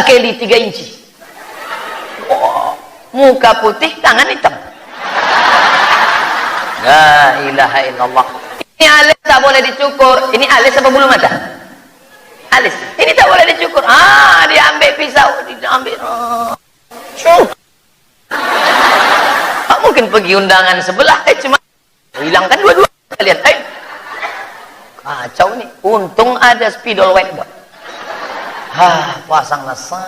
Kelly 3 inci. Oh, muka putih, tangan hitam. La ilaha illallah. Ini alis tak boleh dicukur. Ini alis apa bulu mata? Alis. Ini tak boleh dicukur. Diambil pisau, diambil. Tak mungkin pergi undangan sebelah. Cuma hilangkan dua-dua. Lihat, kacau nih. Untung ada spidol whiteboard. Pasang lesan.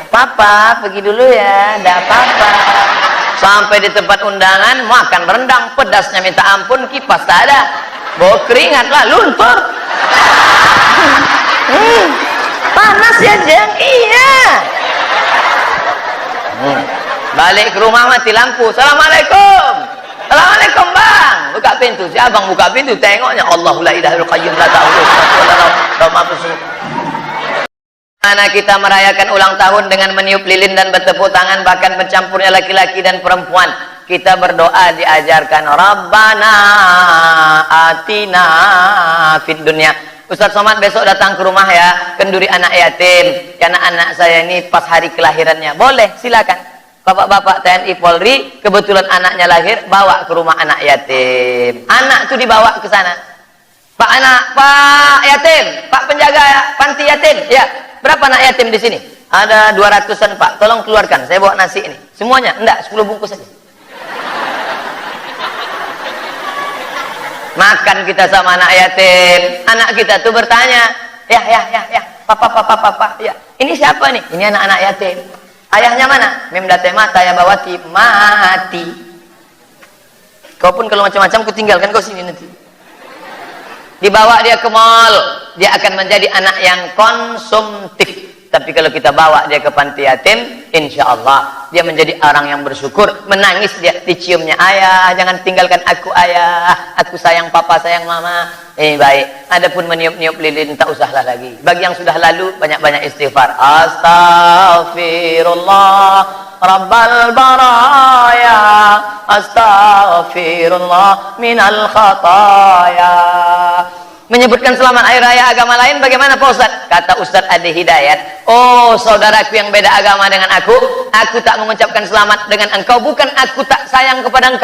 Papa pergi dulu ya, enggak apa-apa. Sampai di tempat undangan, makan rendang, pedasnya minta ampun, kipas tak ada. Bawa keringat lah, luntur. Panas ya, Jeng? Iya. Balik ke rumah mati lampu. Assalamualaikum. Assalamualaikum, Bang. Buka pintu. Si abang buka pintu, tengoknya Allahu la ilaha illa qayyum la ta'khudhuhu. Mana kita merayakan ulang tahun dengan meniup lilin dan bertepuk tangan, bahkan bercampurnya laki-laki dan perempuan. Kita berdoa diajarkan Rabbana atina fid dunya. Ustaz Somad besok datang ke rumah ya, kenduri anak yatim. Karena anak saya ini pas hari kelahirannya. Boleh, silakan. Bapak-bapak TNI Polri, kebetulan anaknya lahir, bawa ke rumah anak yatim. Anak itu dibawa ke sana. Pak yatim, Pak penjaga panti yatim, ya. Berapa anak yatim di sini? Ada 200-an, Pak. Tolong keluarkan, saya bawa nasi ini. Semuanya? Enggak, 10 bungkus saja. Makan kita sama anak yatim. Anak kita tuh bertanya, ya, papa, ya. Ini siapa nih? Ini anak-anak yatim. Ayahnya mana? Memdate mata ya bawati mati. Kau pun kalau macam-macam ku tinggalkan kau sini nanti. Dibawa dia ke mall, dia akan menjadi anak yang konsumtif. Tapi kalau kita bawa dia ke panti yatim, insya Allah dia menjadi orang yang bersyukur. Menangis dia, diciumnya, ayah jangan tinggalkan aku ayah, aku sayang papa, sayang mama. Baik. Adapun meniup-niup lilin tak usahlah lagi. Bagi yang sudah lalu, banyak-banyak istighfar. Astaghfirullah Rabbal baraya, astaghfirullah minal khataya. Menyebutkan selamat hari raya agama lain bagaimana Pak Ustaz? Kata Ustaz Adi Hidayat, oh saudaraku yang beda agama dengan aku tak mengucapkan selamat dengan engkau, bukan aku tak sayang kepada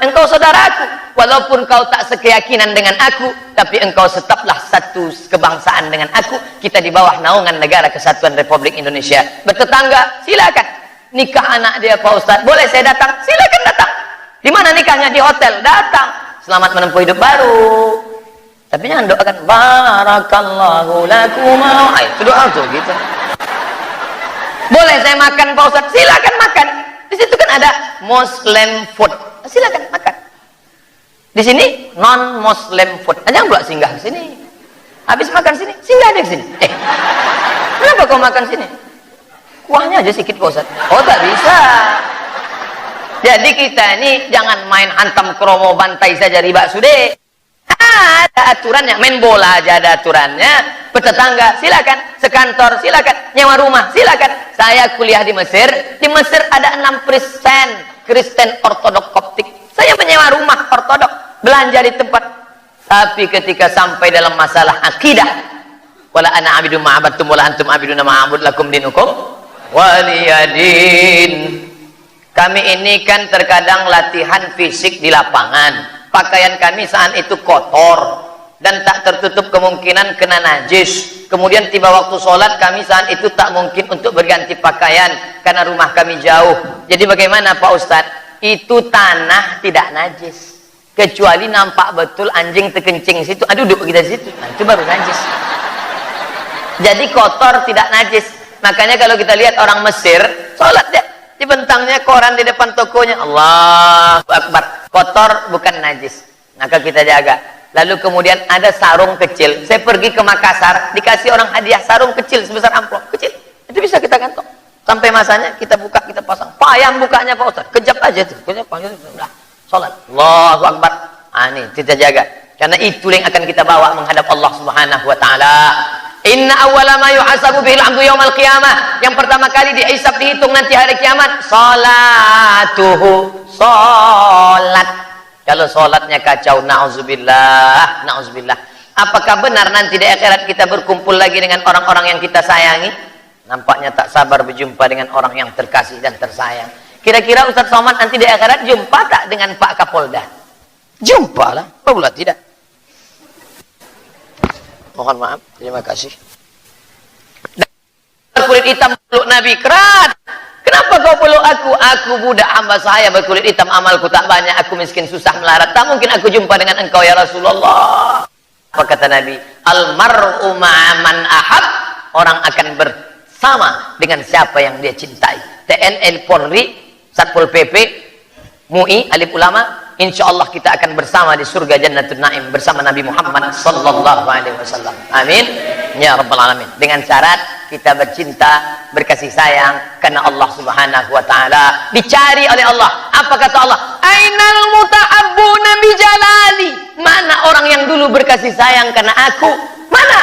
engkau saudaraku. Walaupun kau tak sekeyakinan dengan aku, tapi engkau tetaplah satu kebangsaan dengan aku. Kita di bawah naungan Negara Kesatuan Republik Indonesia. Bertetangga, silakan. Nikah anak dia Pak Ustaz, boleh saya datang? Silakan datang. Di mana nikahnya? Di hotel, datang. Selamat menempuh hidup baru. Tapi jangan doakan barakallahu lakuma. Itu doa tuh gitu. Boleh saya makan Pak Ustaz? Silakan makan. Di situ kan ada Muslim food. Silakan makan. Di sini non Muslim food. Jangan pula singgah ke sini. Habis makan sini, singgah deh ke sini. Kenapa kau makan sini? Kuahnya aja sedikit Pak Ustaz. Oh, tak bisa. Jadi kita ini jangan main hantam kromo bantai saja riba sudah. Ada aturannya, main bola aja ada aturannya. Bertetangga silakan, sekantor silakan, nyewa rumah silakan. Saya kuliah di Mesir ada 6% Kristen Ortodok Koptik. Saya menyewa rumah Ortodok, belanja di tempat. Tapi ketika sampai dalam masalah akidah, wala ana abidun ma'abattum wala antum abiduna ma'abud lakum dinukum waliyadin. Kami ini kan terkadang latihan fisik di lapangan. Pakaian kami saat itu kotor dan tak tertutup kemungkinan kena najis. Kemudian tiba waktu sholat kami saat itu tak mungkin untuk berganti pakaian karena rumah kami jauh. Jadi bagaimana Pak Ustadz? Itu tanah tidak najis kecuali nampak betul anjing terkencing situ, duduk kita situ, nah, itu baru najis. Jadi kotor tidak najis. Makanya kalau kita lihat orang Mesir sholat dia dibentangnya koran di depan tokonya, Allahu Akbar, kotor bukan najis. Maka kita jaga. Lalu kemudian ada sarung kecil. Saya pergi ke Makassar, dikasih orang hadiah sarung kecil sebesar amplop kecil. Itu bisa kita gantung. Sampai masanya kita buka, kita pasang. Payah bukanya Pak Ustaz, kejap aja tuh. Kejap aja udah salat. Allahu Akbar. Ini kita jaga. Karena itu yang akan kita bawa menghadap Allah Subhanahu wa taala. Inna awwala ma yuhasabu bihil 'abdu yaumal qiyamah. Yang pertama kali dihisab dihitung nanti hari kiamat salatuhu, salat. Kalau salatnya kacau, nauzubillah, nauzubillah. Apakah benar nanti di akhirat kita berkumpul lagi dengan orang-orang yang kita sayangi? Nampaknya tak sabar berjumpa dengan orang yang terkasih dan tersayang. Kira-kira Ustaz Somad nanti di akhirat jumpa tak dengan Pak Kapolda? Jumpa lah, pula tidak. Mohon maaf, terima kasih. Berkulit hitam peluk Nabi, kerat. Kenapa kau peluk aku? Aku budak hamba saya berkulit hitam, amalku tak banyak, aku miskin susah melarat. Tak mungkin aku jumpa dengan engkau ya Rasulullah. Apa kata Nabi? Almar'u ma'aman ahab. Orang akan bersama dengan siapa yang dia cintai. TNI, Polri, Satpol PP, MUI, alim ulama, insya Allah kita akan bersama di surga Jannatul Naim bersama Nabi Muhammad sallallahu alaihi wasallam. Amin ya rabbal alamin. Dengan syarat kita bercinta, berkasih sayang karena Allah Subhanahu wa taala, dicari oleh Allah. Apa kata Allah? Ainal muta'abbuna bi jalali. Mana orang yang dulu berkasih sayang karena aku? Mana?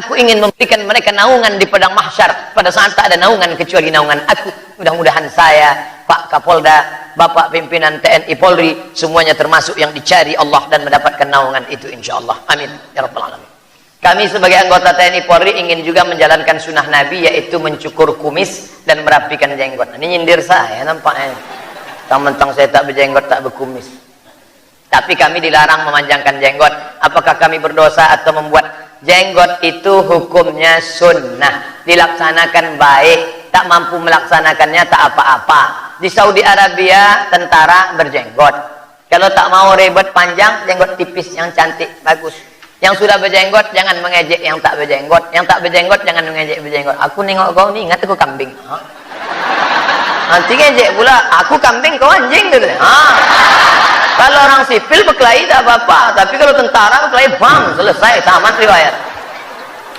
Aku ingin memberikan mereka naungan di padang mahsyar pada saat tak ada naungan kecuali naungan aku. Mudah-mudahan saya, Pak Kapolda, Bapak pimpinan TNI Polri, semuanya termasuk yang dicari Allah dan mendapatkan naungan itu insyaallah. Amin ya rabbal alamin. Kami sebagai anggota TNI Polri ingin juga menjalankan sunnah Nabi, yaitu mencukur kumis dan merapikan jenggot. Ini nyindir saya nampaknya. Mentang-mentang saya tak berjenggot, tak berkumis. Tapi kami dilarang memanjangkan jenggot. Apakah kami berdosa atau membuat jenggot itu hukumnya sunnah? Dilaksanakan baik, tak mampu melaksanakannya tak apa-apa. Di Saudi Arabia tentara berjenggot. Kalau tak mau ribet panjang, jenggot tipis yang cantik, bagus. Yang sudah berjenggot jangan mengejek yang tak berjenggot. Yang tak berjenggot jangan mengejek berjenggot. Aku nengok kau ni ingat aku kambing. Nanti ngejek pula, aku kambing kau anjing gitu. Kalau orang sipil berkelahi tak apa-apa, tapi kalau tentara berkelahi bang, selesai, tamat riwayat.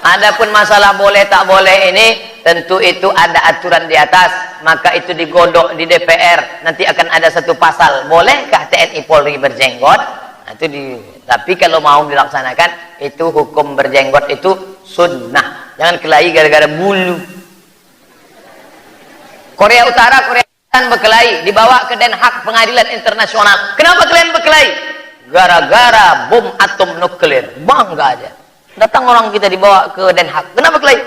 Adapun masalah boleh tak boleh ini, tentu itu ada aturan di atas, maka itu digodok di DPR. Nanti akan ada satu pasal, bolehkah TNI Polri berjenggot? Nah, tapi kalau mau dilaksanakan, itu hukum berjenggot itu sunnah. Jangan kelahi gara-gara bulu. Korea Utara, Korea Selatan berkelahi, dibawa ke Den Haag Pengadilan Internasional. Kenapa kalian berkelahi? Gara-gara bom atom nuklir. Bangga aja. Datang orang kita dibawa ke Den Haag. Kenapa kelahi?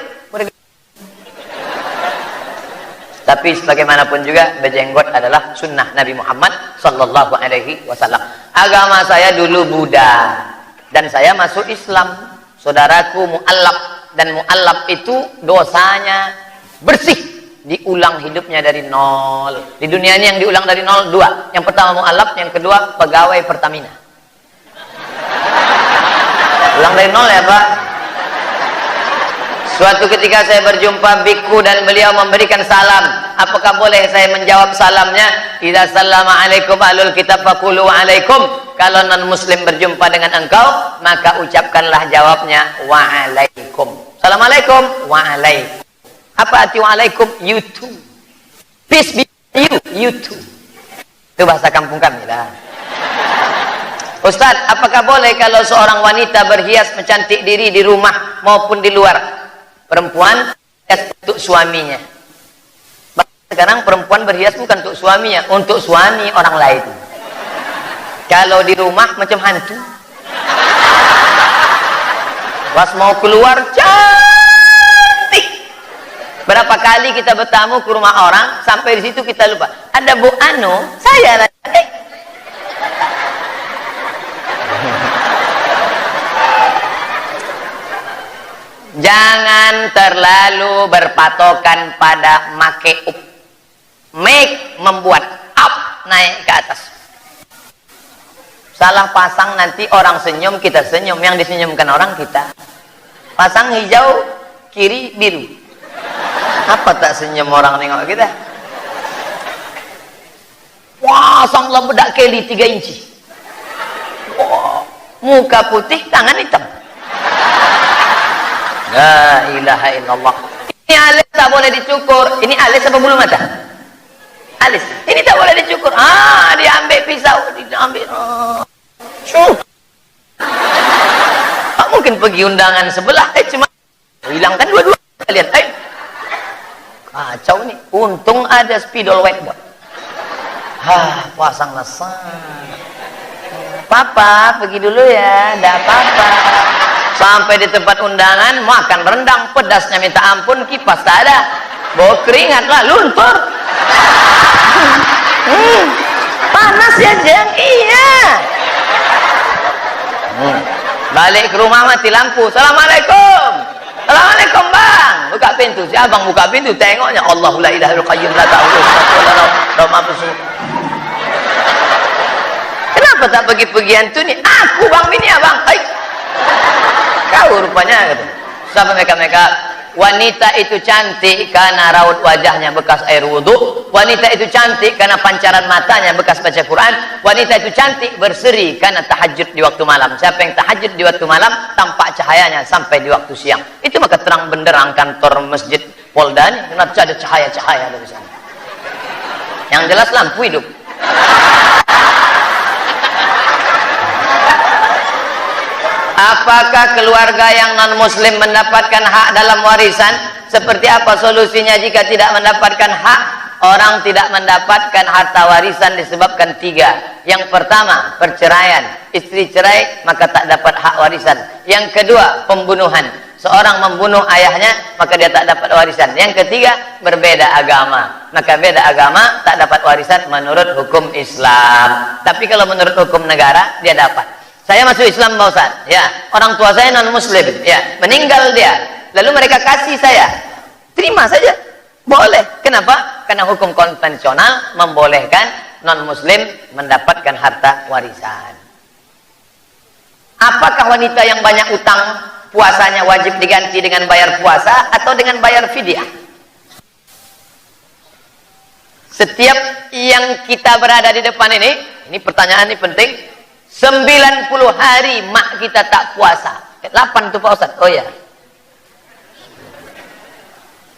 Tapi sebagaimanapun juga berjenggot adalah sunnah Nabi Muhammad sallallahu alaihi wasallam. Agama saya dulu Buddha dan saya masuk Islam. Saudaraku mu'allaf, dan mu'allaf itu dosanya bersih, diulang hidupnya dari nol. Di dunia ini yang diulang dari nol dua. Yang pertama mu'allaf, yang kedua pegawai Pertamina. Ulang dari nol ya Pak. Suatu ketika saya berjumpa biku dan beliau memberikan salam. Apakah boleh saya menjawab salamnya? Idza sallama alaikum ahlul kitab faqulu alaikum. Kalau non muslim berjumpa dengan engkau, maka ucapkanlah jawabnya wa alaikum. Assalamualaikum wa alaikum. Apa arti wa alaikum? You too. Peace be with you, you too. Itu bahasa kampung kami lah. Ustaz, apakah boleh kalau seorang wanita berhias mencantik diri di rumah maupun di luar? Perempuan berhias untuk suaminya. Sekarang perempuan berhias bukan untuk suaminya, untuk suami orang lain. Kalau di rumah macam hantu. Pas mau keluar cantik. Berapa kali kita bertamu ke rumah orang, sampai di situ kita lupa. Ada Bu Anu, saya lah. Jangan terlalu berpatokan pada make up. Make membuat up, naik ke atas. Salah pasang nanti orang senyum, kita senyum. Yang disenyumkan orang kita. Pasang hijau, kiri biru. Apa tak senyum orang nengok kita? Wah, sanglah bedak keli 3 inci. Wah, muka putih, tangan hitam. La ilaha illallah. Ini alis tak boleh dicukur. Ini alis apa bulu mata? Alis. Ini tak boleh dicukur. Diambil pisau, diambil. Tak mungkin pergi undangan sebelah. Cuma hilangkan dua-dua. Lihat. Kacau ni. Untung ada spidol whiteboard. Pasang lesan. Papa, pergi dulu ya. Dah papa. Sampai di tempat undangan makan rendang, pedasnya minta ampun, kipas tak ada, bawa keringat lah, luntur. Panas ya Jeng, iya. Balik ke rumah mati lampu. Assalamualaikum. Assalamualaikum bang. Buka pintu. Si abang buka pintu, tengoknya Allahu la ilaha illallah qayyum la ta'khudhuhu. Kenapa tak pergi-pergi antu ni? Aku bang bini abang. Hai. Kau rupanya gitu. Sampai mereka wanita itu cantik karena raut wajahnya bekas air wudhu. Wanita itu cantik karena pancaran matanya bekas baca Quran. Wanita itu cantik berseri karena tahajud di waktu malam. Siapa yang tahajud di waktu malam, tampak cahayanya sampai di waktu siang. Itu maka terang benderang kantor masjid Polda ini. Kenapa ada cahaya-cahaya dari sana? Yang jelas lampu hidup. Apakah keluarga yang non-muslim mendapatkan hak dalam warisan? Seperti apa solusinya jika tidak mendapatkan hak? Orang tidak mendapatkan harta warisan disebabkan 3. Yang pertama, perceraian. Istri cerai, maka tak dapat hak warisan. Yang kedua, pembunuhan. Seorang membunuh ayahnya, maka dia tak dapat warisan. Yang ketiga, berbeda agama. Maka beda agama, tak dapat warisan menurut hukum Islam. Tapi kalau menurut hukum negara, dia dapat. Saya masuk Islam Pak Ustaz, ya, orang tua saya non muslim, ya, meninggal dia, lalu mereka kasih saya, terima saja, boleh. Kenapa? Karena hukum konvensional membolehkan non muslim mendapatkan harta warisan. Apakah wanita yang banyak utang puasanya wajib diganti dengan bayar puasa atau dengan bayar fidyah? Setiap yang kita berada di depan ini pertanyaan ini penting. 90 hari mak kita tak puasa. 8 tuh Pak Ustaz. Oh ya.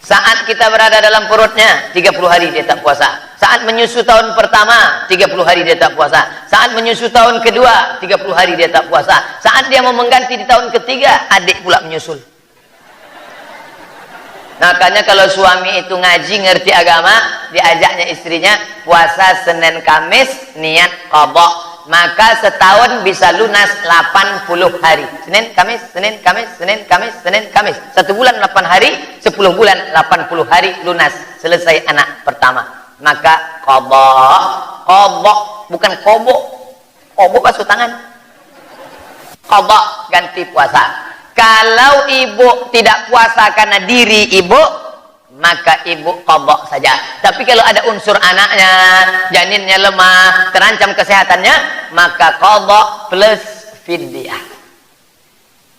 Saat kita berada dalam perutnya 30 hari dia tak puasa. Saat menyusu tahun pertama 30 hari dia tak puasa. Saat menyusu tahun kedua 30 hari dia tak puasa. Saat dia mau mengganti di tahun ketiga, adik pula menyusul. Makanya kalau suami itu ngaji ngerti agama, diajaknya istrinya puasa Senin Kamis niat qadha. Maka setahun bisa lunas 80 hari. Senin, Kamis, Senin, Kamis, Senin, Kamis, Senin, Kamis. 1 bulan 8 hari, 10 bulan 80 hari lunas. Selesai anak pertama. Maka qadha, bukan kobo. Kobo basuh tangan. Qadha ganti puasa. Kalau ibu tidak puasa karena diri ibu, maka ibu qadha saja. Tapi kalau ada unsur anaknya, janinnya lemah, terancam kesehatannya, maka qadha plus fidyah.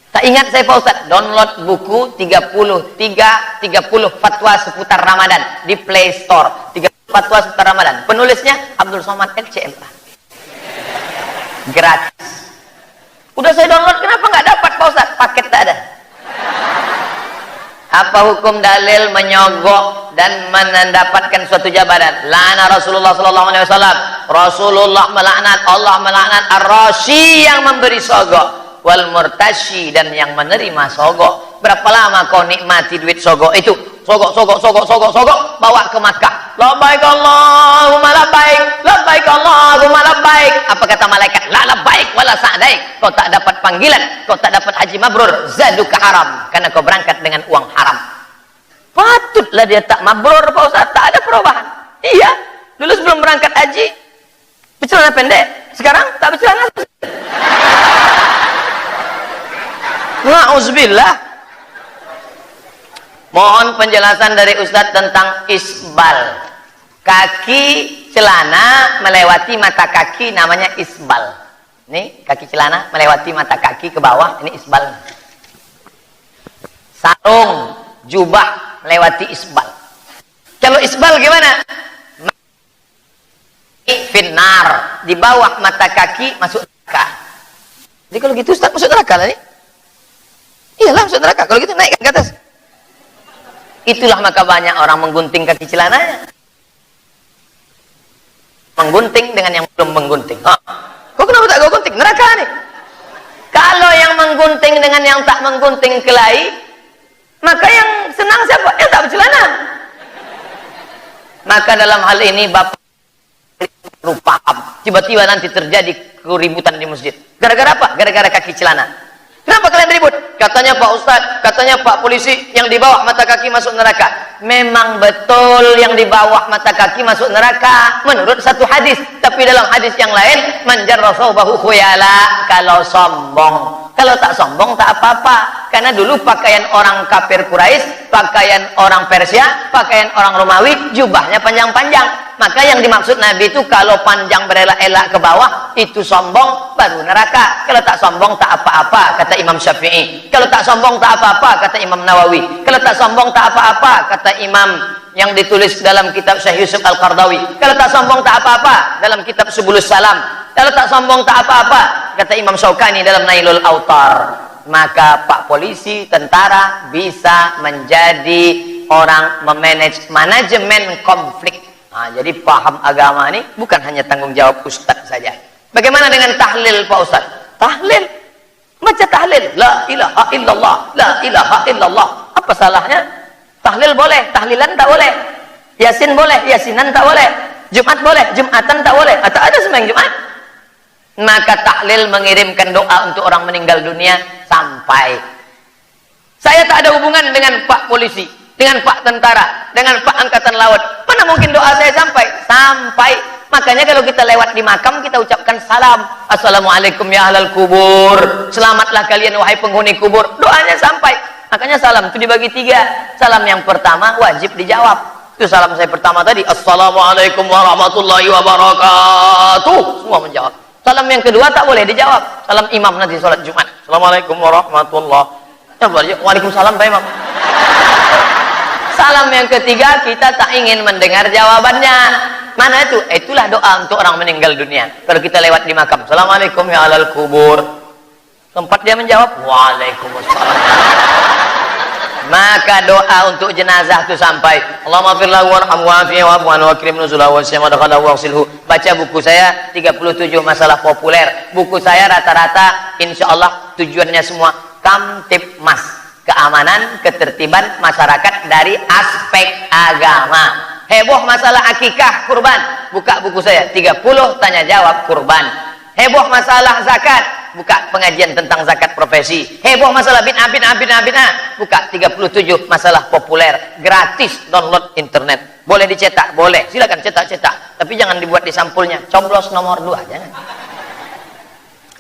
Tak ingat saya Pak Ustaz, download buku 30 fatwa seputar Ramadan di Play Store. 30 fatwa seputar Ramadan. Penulisnya Abdul Somad LCMA. Gratis. Udah saya download, kenapa nggak dapat Pak Ustaz? Paket tak ada. Apa hukum dalil menyogok dan mendapatkan suatu jabatan? La'ana Rasulullah sallallahu alaihi wasallam. Rasulullah melaknat, Allah melaknat ar-rashi yang memberi sogok, wal murtashi dan yang menerima sogok. Berapa lama kau nikmati duit sogok itu? Sogok, bawa ke Makkah. Labbaik Allahumma labbaik, labbaik Allahumma labbaik. Apa kata malaikat? La labbaik wala sa'daik. Kau tak dapat panggilan, kau tak dapat haji mabrur, zaduka haram, karena kau berangkat dengan uang haram. Patutlah dia tak mabrur Pak Ustaz, tak ada perubahan. Iya, dulu sebelum berangkat haji bercelana pendek, sekarang tak bercelana. Na'udzubillah. Mohon penjelasan dari Ustadz tentang isbal. Kaki celana melewati mata kaki namanya isbal. Ini kaki celana melewati mata kaki ke bawah, ini isbal. Sarung, jubah melewati isbal. Kalau isbal gimana? Finnar, di bawah mata kaki masuk neraka. Jadi kalau gitu Ustadz masuk neraka lah nih. Iyalah masuk neraka. Kalau gitu naik ke atas. Itulah maka banyak orang menggunting kaki celananya. Menggunting dengan yang belum menggunting. Kok kenapa tak kau gunting? Neraka nih. Kalau yang menggunting dengan yang tak menggunting kelahi, maka yang senang siapa? Yang tak bercelana. Maka dalam hal ini Bapak lupa. Tiba-tiba nanti terjadi keributan di masjid. Gara-gara apa? Gara-gara kaki celana. Kenapa kalian ribut? Katanya Pak Ustadz, katanya Pak Polisi, yang di bawah mata kaki masuk neraka. Memang betul yang di bawah mata kaki masuk neraka menurut satu hadis. Tapi dalam hadis yang lain, man jarra thawbahu khuyala, kalau sombong. Kalau tak sombong tak apa-apa. Karena dulu pakaian orang kafir Quraisy, pakaian orang Persia, pakaian orang Romawi, jubahnya panjang-panjang. Maka yang dimaksud Nabi itu kalau panjang berelak-elak ke bawah itu sombong, baru neraka. Kalau tak sombong tak apa-apa, kata Imam Syafi'i. Kalau tak sombong tak apa-apa, kata Imam Nawawi. Kalau tak sombong tak apa-apa, kata Imam yang ditulis dalam kitab Syekh Yusuf Al-Qardawi. Kalau tak sombong tak apa-apa, dalam kitab Subulus Salam. Kalau tak sombong tak apa-apa, kata Imam Syaukani dalam Nailul Autar. Maka Pak Polisi, tentara bisa menjadi orang memanage manajemen konflik. Nah, jadi paham agama ini bukan hanya tanggung jawab Ustadz saja. Bagaimana dengan tahlil Pak Ustadz? Tahlil, baca tahlil, la ilaha illallah, la ilaha illallah. Apa salahnya? Tahlil boleh, tahlilan tak boleh. Yasin boleh, yasinan tak boleh. Jumat boleh, jumatan tak boleh. Atau ada sembahyang Jumat. Maka tahlil mengirimkan doa untuk orang meninggal dunia sampai. Saya tak ada hubungan dengan Pak Polisi, dengan Pak Tentara, dengan Pak Angkatan Laut. Mana mungkin doa saya sampai? Sampai. Makanya kalau kita lewat di makam, kita ucapkan salam. Assalamualaikum ya ahlal kubur. Selamatlah kalian wahai penghuni kubur. Doanya sampai. Makanya salam itu dibagi 3. Salam yang pertama wajib dijawab. Itu salam saya pertama tadi. Assalamualaikum warahmatullahi wabarakatuh. Semua menjawab. Salam yang kedua tak boleh dijawab. Salam imam nanti sholat Jumat. Assalamualaikum warahmatullahi wabarakatuh. Waalaikumsalam Pak Imam. Salam yang ketiga kita tak ingin mendengar jawabannya. Mana itu? Itulah doa untuk orang meninggal dunia. Kalau kita lewat di makam, Assalamualaikum ya alal kubur. Tempat dia menjawab, Waalaikumsalam. Maka doa untuk jenazah itu sampai. Allahumma fir lahu warhamhu wa'afihi wa'fu anhu wa akrim nuzulahu wa syama dakhalahu waghsilhu. Baca buku saya 37 masalah populer. Buku saya rata-rata insyaallah tujuannya semua Kamtibmas, keamanan, ketertiban masyarakat dari aspek agama. Heboh masalah akikah kurban, buka buku saya 30 tanya jawab kurban. Heboh masalah zakat, buka pengajian tentang zakat profesi. Heboh masalah bid'ah, buka 37 masalah populer, gratis, download internet. Boleh dicetak, boleh, silakan cetak. Tapi jangan dibuat di sampulnya, coblos nomor 2 jangan.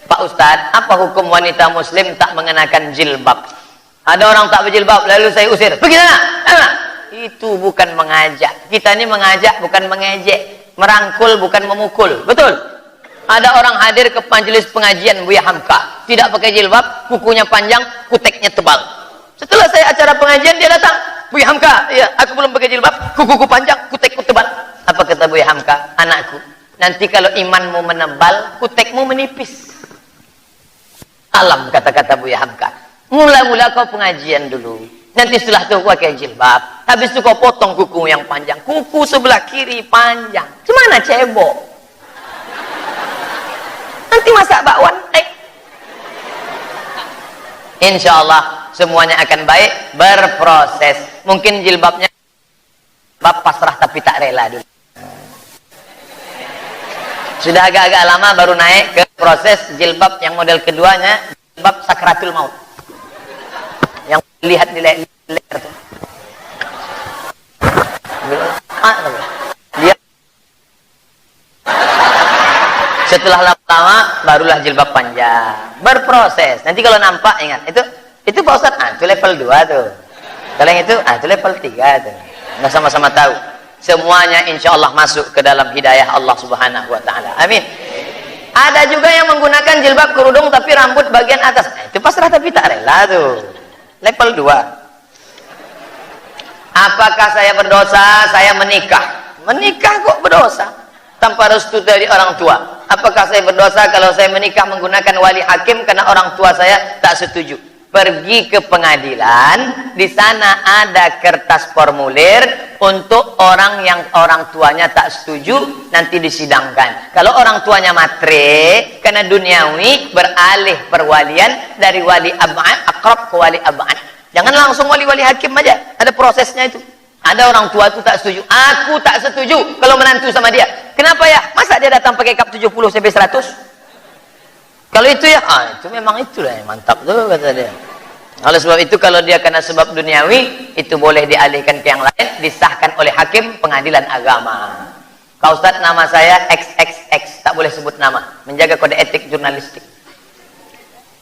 Pak Ustadz, apa hukum wanita muslim tak mengenakan jilbab? Ada orang tak berjilbab, lalu saya usir. Pergi sana. Itu bukan mengajak. Kita ini mengajak bukan mengejek, merangkul bukan memukul. Betul? Ada orang hadir ke majelis pengajian Buya Hamka, tidak pakai jilbab, kukunya panjang, kuteknya tebal. Setelah saya acara pengajian dia datang, Buya Hamka, iya, aku belum pakai jilbab, kuku panjang, kutekku tebal. Apa kata Buya Hamka? Anakku, nanti kalau imanmu menebal, kutekmu menipis. Alam kata-kata Buya Hamka. Mula-mula kau pengajian dulu. Nanti setelah itu pakai jilbab. Habis itu kau potong kuku yang panjang. Kuku sebelah kiri panjang. Gimana cebok? Nanti masak bakwan. Insya Allah semuanya akan baik. Berproses. Mungkin jilbabnya bab pasrah tapi tak rela dulu. Sudah agak-agak lama baru naik ke proses jilbab yang model keduanya. Jilbab sakratul maut. Yang lihat di leher tuh. Dia setelah lama barulah jilbab panjang. Berproses. Nanti kalau nampak ingat itu Pak Ustadz, itu level 2 tuh. Kalau yang itu level 3 tuh. Nggak sama-sama tahu. Semuanya insya Allah masuk ke dalam hidayah Allah Subhanahu Wa Taala. Amin. Ada juga yang menggunakan jilbab kerudung tapi rambut bagian atas. Itu pasrah tapi tak rela tuh. Level 2. Apakah saya berdosa? Saya menikah. Menikah kok berdosa? Tanpa restu dari orang tua. Apakah saya berdosa kalau saya menikah menggunakan wali hakim karena orang tua saya tak setuju? Pergi ke pengadilan, di sana ada kertas formulir untuk orang yang orang tuanya tak setuju, nanti disidangkan. Kalau orang tuanya matre, karena duniawi, beralih perwalian dari wali ab'ad, akrab ke wali ab'ad. Jangan langsung wali-wali hakim aja, ada prosesnya itu. Ada orang tua itu tak setuju, aku tak setuju kalau menantu sama dia. Kenapa ya? Masa dia datang pakai kap 70 CB 100? Kalau itu ya, itu memang itulah yang mantap tuh kata dia. Oleh sebab itu kalau dia kena sebab duniawi, itu boleh dialihkan ke yang lain, disahkan oleh hakim pengadilan agama. Kau Ustaz, nama saya XXX, tak boleh sebut nama, menjaga kode etik jurnalistik.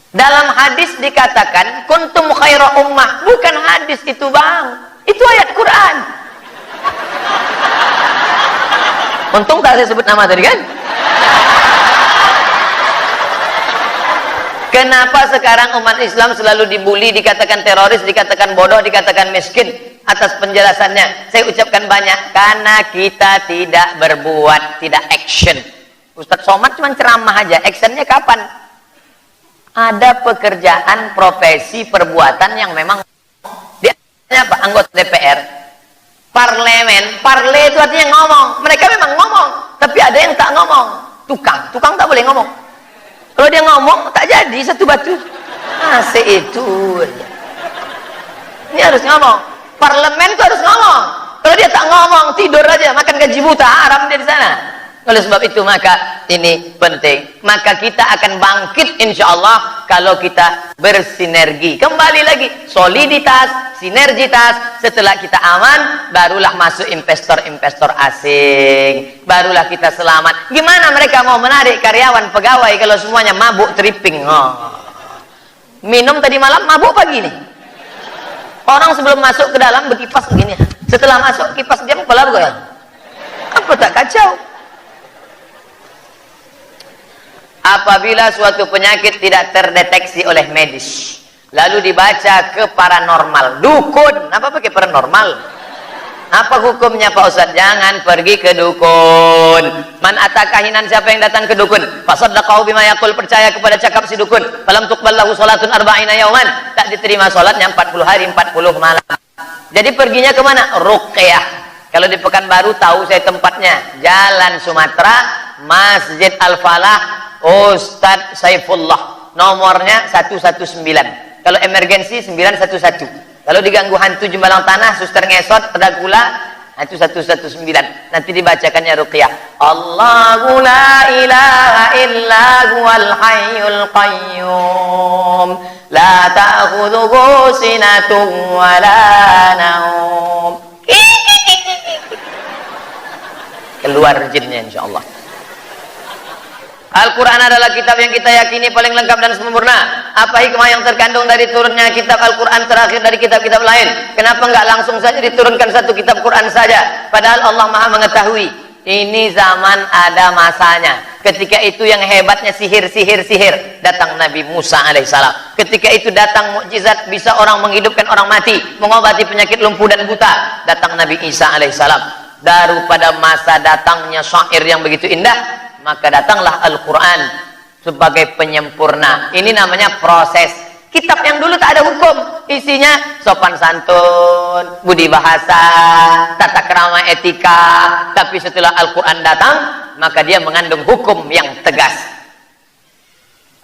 Dalam hadis dikatakan kuntum khaira ummah, bukan hadis itu bang, itu ayat Quran. Untung tak saya sebut nama tadi kan. Kenapa sekarang umat Islam selalu dibully, dikatakan teroris, dikatakan bodoh, dikatakan miskin? Atas penjelasannya saya ucapkan banyak, karena kita tidak berbuat, tidak action. Ustadz Somad cuma ceramah aja, actionnya kapan? Ada pekerjaan, profesi, perbuatan yang memang dia apa? Anggota DPR, parlemen, parle itu artinya ngomong. Mereka memang ngomong, tapi ada yang tak ngomong. Tukang tak boleh ngomong. Kalau dia ngomong tak jadi satu batu. Itu aja. Ini harus ngomong. Parlemen itu harus ngomong. Kalau dia tak ngomong, tidur aja, makan gaji buta, haram dia di sana. Oleh sebab itu maka ini penting. Maka kita akan bangkit insya Allah kalau kita bersinergi. Kembali lagi, soliditas, sinergitas. Setelah kita aman, barulah masuk investor-investor asing. Barulah kita selamat. Gimana mereka mau menarik karyawan, pegawai kalau semuanya mabuk tripping? Minum tadi malam, mabuk pagi nih. Orang sebelum masuk ke dalam berkipas begini. Setelah masuk kipas diam, kepala bergoyang. Apa tak kacau? Apabila suatu penyakit tidak terdeteksi oleh medis, lalu dibaca ke paranormal, dukun, apa pakai paranormal? Apa hukumnya Pak Ustadz? Jangan pergi ke dukun. Man atakahinan, siapa yang datang ke dukun? Fasaddaqahu bima yaqul, percaya kepada cakap si dukun. Falam tuqballahu salatun arba'ina yauman, tak diterima salatnya 40 hari 40 malam. Jadi perginya kemana? Ruqyah. Kalau di Pekanbaru tahu saya tempatnya, Jalan Sumatera, Masjid Al-Falah, Ustadz Saifullah, nomornya 119. Kalau emergensi 911. Kalau diganggu hantu jembalang tanah, suster ngesot, ada gula, itu 119. Nanti dibacakannya ruqyah. Allahu la ilaha illa huwal hayyul qayyum, la ta'khudhuhu sinatun wa la naum. Keluar jinnya insyaallah. Al-Quran adalah kitab yang kita yakini paling lengkap dan sempurna. Apa hikmah yang terkandung dari turunnya kitab Al-Quran terakhir dari kitab-kitab lain? Kenapa enggak langsung saja diturunkan satu kitab Quran saja? Padahal Allah Maha mengetahui. Ini zaman ada masanya. Ketika itu yang hebatnya sihir. Datang Nabi Musa alaihissalam. Ketika itu datang mukjizat, bisa orang menghidupkan orang mati, mengobati penyakit lumpuh dan buta. Datang Nabi Isa alaihissalam. Daripada masa datangnya syair yang begitu indah, maka datanglah Al-Quran sebagai penyempurna. Ini namanya proses. Kitab yang dulu tak ada hukum, isinya sopan santun, budi bahasa, tata krama, etika. Tapi setelah Al-Quran datang, maka dia mengandung hukum yang tegas.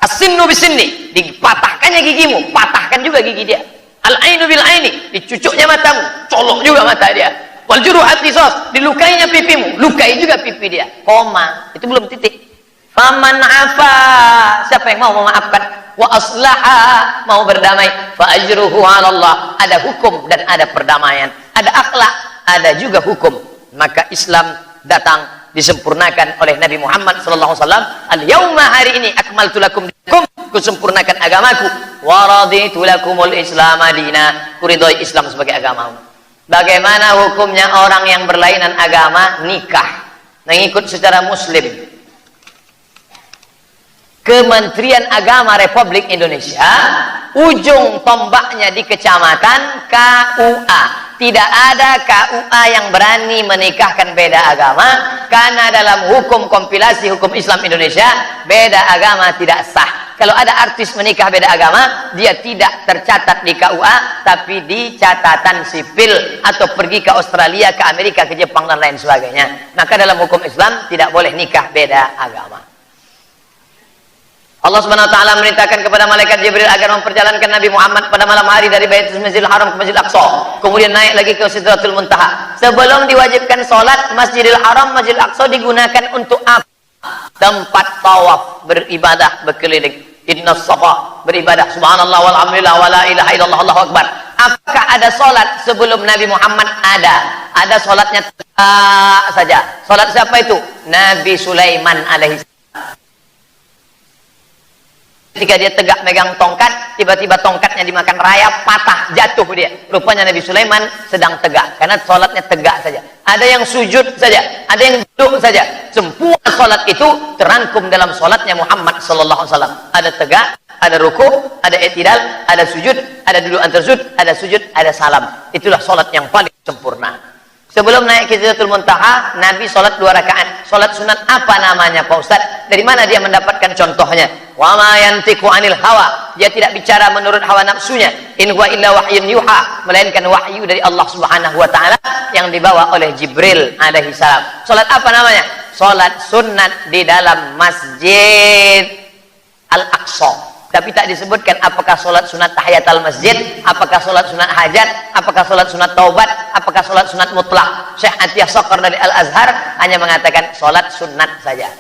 As-sinnu bisinni, dipatahkannya gigimu, patahkan juga gigi dia. Al-ainu bil aini, dicucuknya matamu, colok juga mata dia. Wal juruhat qisas, dilukainya pipimu, lukai juga pipi dia. Koma, itu belum titik. Faman afa, siapa yang mau memaafkan, wa aslaha, mau berdamai, fa ajruhu 'ala Allah. Ada hukum dan ada perdamaian, ada akhlak, ada juga hukum. Maka Islam datang disempurnakan oleh Nabi Muhammad sallallahu alaihi wasallam. Al-yauma, hari ini, akmaltu lakum dinakum, kusempurnakan agamaku, wa raditu lakumul Islam madina, kuridhoi Islam sebagai agamamu. Bagaimana hukumnya orang yang berlainan agama nikah, mengikut secara muslim? Kementerian Agama Republik Indonesia, ujung tombaknya di kecamatan KUA. Tidak ada KUA yang berani menikahkan beda agama, karena dalam hukum kompilasi hukum Islam Indonesia, beda agama tidak sah. Kalau ada artis menikah beda agama, dia tidak tercatat di KUA, tapi di catatan sipil, atau pergi ke Australia, ke Amerika, ke Jepang, dan lain sebagainya. Maka dalam hukum Islam tidak boleh nikah beda agama. Allah Subhanahu wa taala merintahkan kepada malaikat Jibril agar memperjalankan Nabi Muhammad pada malam hari dari Baitul Masjidil Haram ke Masjidil Aqsa, kemudian naik lagi ke Sidratul Muntaha. Sebelum diwajibkan sholat, Masjidil Haram, Masjidil Aqsa digunakan untuk apa? tempat tawaf beribadah berkeliling. Inna safa beribadah subhanallah walhamdulillah wala ilaha illallah Allahu akbar. Apakah ada solat sebelum Nabi Muhammad? Ada solatnya tegak saja. Solat siapa itu? Nabi Sulaiman alaihi salam. Ketika dia tegak megang tongkat, tiba-tiba tongkatnya dimakan rayap, patah, jatuh dia. Rupanya Nabi Sulaiman sedang tegak, karena sholatnya tegak saja. Ada yang sujud saja, ada yang duduk saja. Semua sholat itu terangkum dalam sholatnya Muhammad sallallahu alaihi wasallam. Ada tegak, ada ruku, ada i'tidal, ada sujud, ada duduk antar sujud, ada sujud, ada salam. Itulah sholat yang paling sempurna. Sebelum naik ke Sidratul Muntaha, Nabi sholat 2 rakaat. Sholat sunat apa namanya Pak Ustaz? Dari mana dia mendapatkan contohnya? Wa ma yantiqu anil hawa. Dia tidak bicara menurut hawa nafsunya. In huwa illa wahyun yuha. Melainkan wahyu dari Allah Subhanahu wa taala yang dibawa oleh Jibril alaihi salam. Sholat apa namanya? Sholat sunat di dalam Masjid Al-Aqsa. Tapi tak disebutkan apakah sholat sunat tahiyatul masjid, apakah sholat sunat hajat, apakah sholat sunat taubat, apakah sholat sunat mutlak. Syekh Atiyah Saqar dari Al-Azhar hanya mengatakan sholat sunat saja.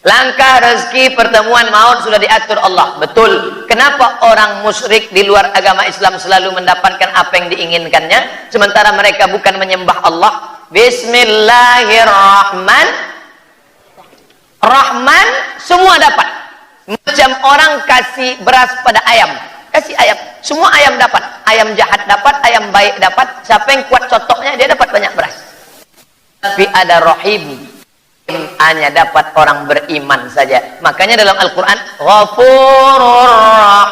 Langkah rezeki pertemuan maut sudah diatur Allah. Betul. Kenapa orang musyrik di luar agama Islam selalu mendapatkan apa yang diinginkannya, sementara mereka bukan menyembah Allah? Bismillahirrahmanirrahim. Semua dapat. Macam orang kasih beras pada ayam, kasih ayam, semua ayam dapat. Ayam jahat dapat, ayam baik dapat. Siapa yang kuat cotoknya, dia dapat banyak beras. Tapi ada rahim, hanya dapat orang beriman saja. Makanya dalam Al-Quran Ghafurur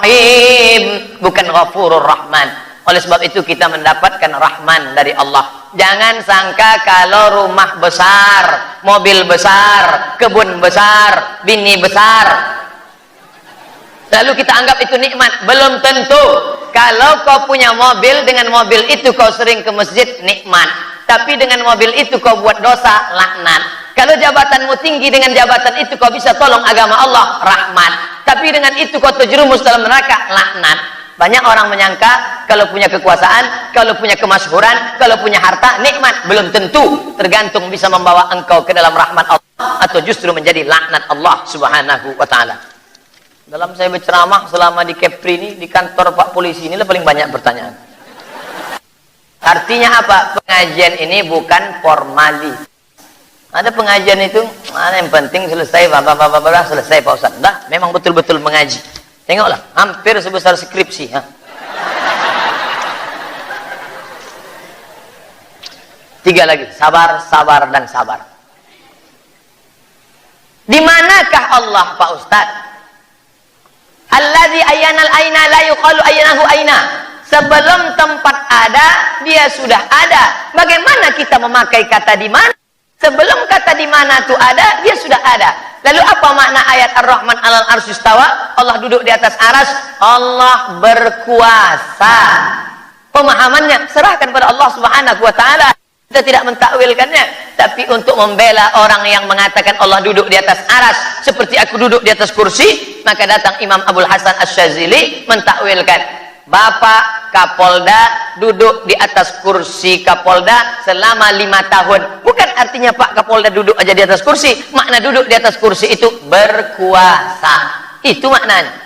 Rahim, bukan Ghafurur Rahman. Oleh sebab itu kita mendapatkan Rahman dari Allah. Jangan sangka kalau rumah besar, mobil besar, kebun besar, bini besar, lalu kita anggap itu nikmat. Belum tentu. Kalau kau punya mobil, dengan mobil itu kau sering ke masjid, nikmat. Tapi dengan mobil itu kau buat dosa, laknat. Kalau jabatanmu tinggi, dengan jabatan itu kau bisa tolong agama Allah, rahmat. Tapi dengan itu kau terjerumus dalam neraka, laknat. Banyak orang menyangka kalau punya kekuasaan, kalau punya kemasyhuran, kalau punya harta, nikmat. Belum tentu. Tergantung bisa membawa engkau ke dalam rahmat Allah atau justru menjadi laknat Allah Subhanahu wa ta'ala. Dalam saya berceramah selama di Kepri ini, di kantor Pak Polisi ini paling banyak pertanyaan. Artinya apa? Pengajian ini bukan formalis. Ada pengajian itu, mana yang penting selesai, selesai Pak Ustaz. Dah, memang betul-betul mengaji. Tengoklah, hampir sebesar skripsi. Tiga lagi, sabar, sabar, dan sabar. Di manakah Allah Pak Ustaz? Alladzi ayyanal aina la yuqalu ayyanahu aina. Sebelum tempat ada, dia sudah ada. Bagaimana kita memakai kata di mana? Sebelum kata di mana itu ada, dia sudah ada. Lalu apa makna ayat Ar-Rahman 'alal arsy istawa? Allah duduk di atas aras, Allah berkuasa. Pemahamannya serahkan pada Allah Subhanahu wa taala. Kita tidak mentakwilkannya, tapi untuk membela orang yang mengatakan Allah duduk di atas aras seperti aku duduk di atas kursi, maka datang Imam Abul Hasan Asy-Syadzili mentakwilkan, Bapak Kapolda duduk di atas kursi Kapolda selama 5 tahun. Bukan artinya Pak Kapolda duduk aja di atas kursi. Makna duduk di atas kursi itu berkuasa. Itu maknanya.